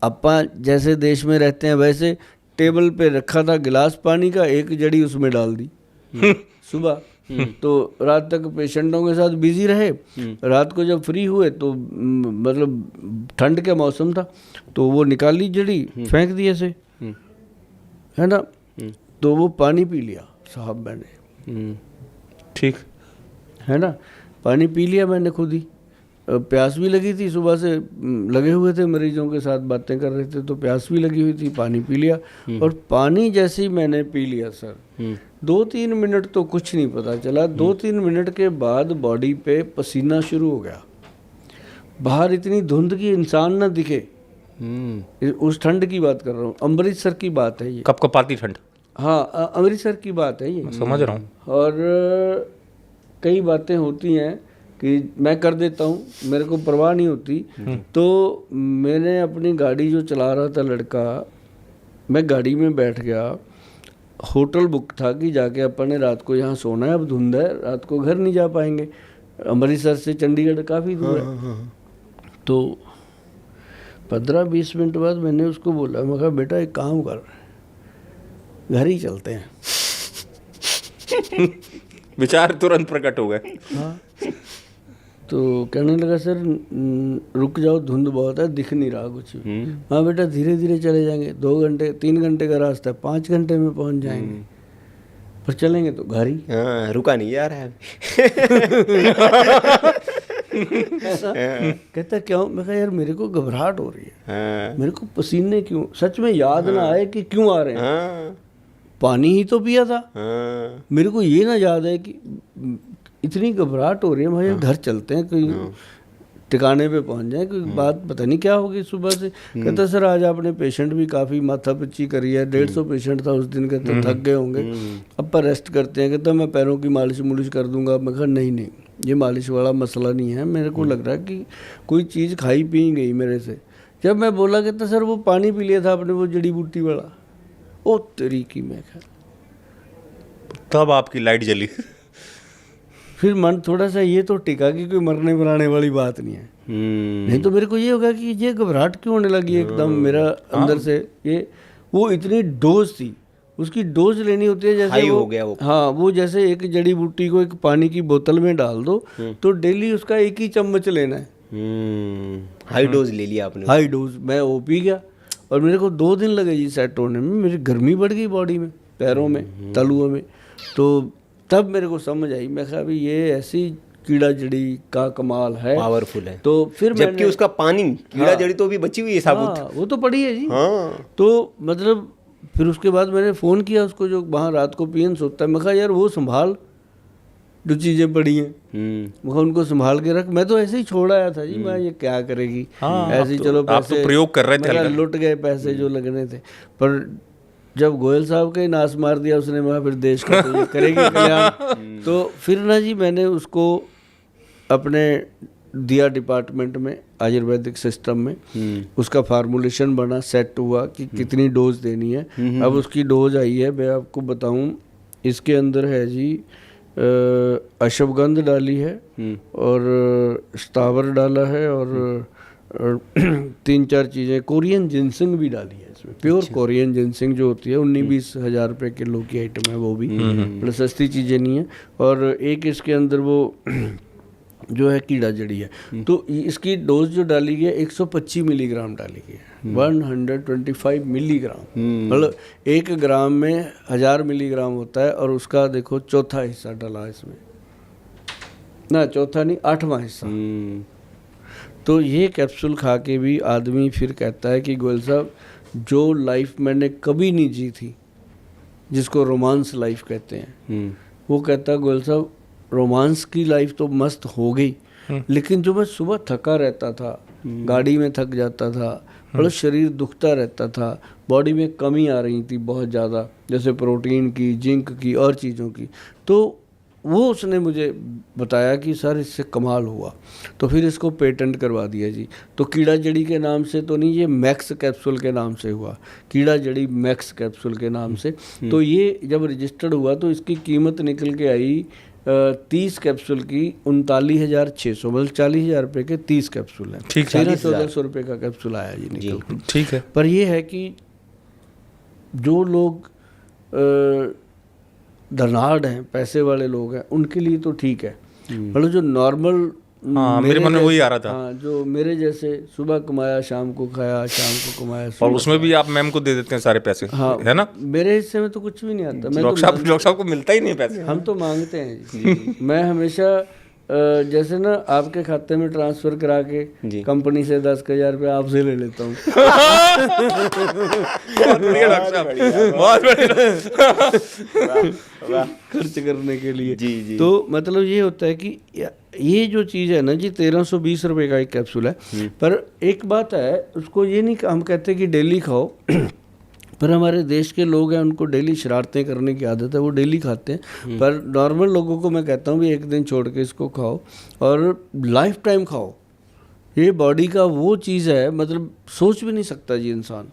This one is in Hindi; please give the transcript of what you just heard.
अपा जैसे देश में रहते हैं वैसे टेबल पे रखा था गिलास पानी का, एक जड़ी उसमें डाल दी सुबह। तो रात तक पेशेंटों के साथ बिजी रहे। रात को जब फ्री हुए तो मतलब ठंड का मौसम था, तो वो निकाल ली जड़ी, फेंक दी ऐसे, है ना। तो वो पानी पी लिया साहब मैंने, ठीक है ना, पानी पी लिया मैंने खुद ही। प्यास भी लगी थी, सुबह से लगे हुए थे मरीजों के साथ बातें कर रहे थे, तो प्यास भी लगी हुई थी, पानी पी लिया। और पानी जैसे ही मैंने पी लिया सर, 2-3 मिनट तो कुछ नहीं पता चला, 2-3 मिनट के बाद बॉडी पे पसीना शुरू हो गया। बाहर इतनी धुंध की इंसान ना दिखे, उस ठंड की बात कर रहा हूँ, अमृतसर की बात है ये। कपकपाती ठंड। हाँ, अमृतसर की बात है ये, समझ रहा हूँ। और कई बातें होती हैं कि मैं कर देता हूँ, मेरे को परवाह नहीं होती। तो मैंने अपनी गाड़ी जो चला रहा था लड़का, मैं गाड़ी में बैठ गया। होटल बुक था कि जाके अपन ने रात को यहाँ सोना है, अब धुंध है, रात को घर नहीं जा पाएंगे, अमृतसर से चंडीगढ़ काफ़ी दूर है। तो 15-20 मिनट बाद मैंने उसको बोला, मैं कहा बेटा एक काम कर, घर ही चलते हैं। विचार तुरंत प्रकट हो गए। हाँ, तो कहने लगा सर रुक जाओ, धुंध बहुत है, दिख नहीं रहा कुछ। हाँ बेटा धीरे धीरे चले जाएंगे, 2 घंटे 3 घंटे का रास्ता है, 5 घंटे में पहुंच जाएंगे, पर चलेंगे तो घर ही। हाँ, रुका नहीं यार है। कहता क्यों? मैं कहा यार मेरे को घबराहट हो रही है, मेरे को पसीने क्यों, सच में याद ना आए कि क्यों आ रहे हैं। पानी ही तो पिया था, मेरे को ये ना याद है कि इतनी घबराहट हो रही है, भाई घर चलते हैं, कोई ठिकाने पे पहुंच जाए, कोई बात पता नहीं क्या होगी सुबह से। कहता सर आज आपने पेशेंट भी काफ़ी माथा पिच्ची करी है, 150 पेशेंट था उस दिन, कहता थक गए होंगे, अब पर रेस्ट करते हैं। कहता मैं पैरों की मालिश मुलिश कर दूंगा। मैं कहा नहीं, ये मालिश वाला मसला नहीं है, मेरे को लग रहा है कि कोई चीज़ खाई पी गई मेरे से। जब मैं बोला, कहता सर वो पानी पी लिया था आपने, वो जड़ी बूटी वाला। ओ तेरी की, मैं कहा तब आपकी लाइट जली। फिर मन थोड़ा सा ये तो टिका कि कोई मरने मराने वाली बात नहीं है। नहीं तो मेरे को ये होगा कि ये घबराहट क्यों होने लगी एकदम मेरा अंदर से। ये वो इतनी डोज थी, उसकी डोज लेनी होती है जैसे हो गया वो। हाँ, वो जैसे एक जड़ी बूटी को एक पानी की बोतल में डाल दो तो डेली उसका 1 ही चम्मच लेना है। हाई डोज ले लिया आपने। High dose. मैं वो पी गया और मेरे को 2 दिन लगे जी सेट होने में। मेरी गर्मी बढ़ गई बॉडी में, पैरों में, तलुओं में। तो तब मेरे को समझ आई, मैं कहा ये ऐसी कीड़ा जड़ी का कमाल है, पावरफुल है। तो फिर जबकि उसका पानी कीड़ा जड़ी तो भी बची हुई है साबुत। हाँ, वो तो पड़ी है जी। तो मतलब फिर उसके बाद मैंने फ़ोन किया उसको जो वहाँ रात को पीएन सोता है। मैं कहा यार वो संभाल जो चीज़ें पड़ी हैं, मैं उनको संभाल के रख। मैं तो ऐसे ही छोड़ आया था जी, मैं ये क्या करेगी। ऐसे ही चलो पैसे, आप तो प्रयोग कर रहे थे, लुट गए पैसे जो लगने थे। पर जब गोयल साहब के नाश मार दिया उसने, मैं फिर देश का तो ये करेगी कल्याण। तो फिर ना जी मैंने उसको अपने दिया डिपार्टमेंट में, आयुर्वेदिक सिस्टम में उसका फार्मूलेशन बना, सेट हुआ कि कितनी डोज देनी है। अब उसकी डोज आई है, मैं आपको बताऊं, इसके अंदर है जी अश्वगंध डाली है और स्थावर डाला है और 3-4 चीज़ें, कोरियन जिनसिंग भी डाली है इसमें। प्योर कोरियन जिनसिंग जो होती है 19-20 हज़ार रुपये किलो की आइटम है वो भी, बड़ी सस्ती चीज़ें नहीं है। और एक इसके अंदर वो जो है कीड़ा जड़ी है। तो इसकी डोज जो डाली गई है 125 मिलीग्राम डाली गई है, 125 मिलीग्राम। मतलब 1 ग्राम में 1000 मिलीग्राम होता है और उसका देखो चौथा हिस्सा डाला इसमें, ना चौथा नहीं 8वां हिस्सा। तो ये कैप्सूल खा के भी आदमी फिर कहता है कि गोयल साहब जो लाइफ मैंने कभी नहीं जी थी, जिसको रोमांस लाइफ कहते हैं, वो कहता है गोयल साहब रोमांस की लाइफ तो मस्त हो गई, लेकिन जो मैं सुबह थका रहता था, गाड़ी में थक जाता था, मतलब शरीर दुखता रहता था, बॉडी में कमी आ रही थी बहुत ज़्यादा, जैसे प्रोटीन की, जिंक की और चीज़ों की, तो वो उसने मुझे बताया कि सर इससे कमाल हुआ। तो फिर इसको पेटेंट करवा दिया जी। तो कीड़ा जड़ी के नाम से तो नहीं, ये मैक्स कैप्सूल के नाम से हुआ, कीड़ा जड़ी मैक्स कैप्सूल के नाम से। तो ये जब रजिस्टर्ड हुआ तो इसकी कीमत निकल के आई 30 कैप्सूल की 39,600, मतलब 40,000 रुपये के 30 कैप्सूल हैं। ठीक है। 1300-1400 रुपये का कैप्सूल आया जी निकल के। ठीक है। पर ये है कि जो लोग धनाढ़ हैं, पैसे वाले लोग हैं, उनके लिए तो ठीक है। मतलब जो नॉर्मल, हाँ, मेरे मन में वही आ रहा था। हाँ, जो मेरे जैसे सुबह कमाया शाम को खाया, शाम को कमाया और उसमें भी आप मैम को दे देते हैं सारे पैसे, हाँ, है ना? मेरे हिस्से में तो कुछ भी नहीं आता। मैं डॉक्टर साहब को मिलता ही नहीं पैसे। हम तो मांगते हैं जी। मैं हमेशा जैसे ना आपके खाते में ट्रांसफर करा के कंपनी से 10,000 रुपये आपसे ले लेता हूँ। बहुत बढ़िया डॉक्टर साहब, बहुत बढ़िया। खर्च करने के लिए जी जी। तो मतलब ये होता है कि ये जो चीज़ है ना जी, 1320 रुपये का एक कैप्सूल है। पर एक बात है, उसको ये नहीं हम कहते कि डेली खाओ, पर हमारे देश के लोग हैं उनको डेली शरारतें करने की आदत है, वो डेली खाते हैं। पर नॉर्मल लोगों को मैं कहता हूँ भी एक दिन छोड़ के इसको खाओ और लाइफ टाइम खाओ। ये बॉडी का वो चीज़ है, मतलब सोच भी नहीं सकता जी इंसान।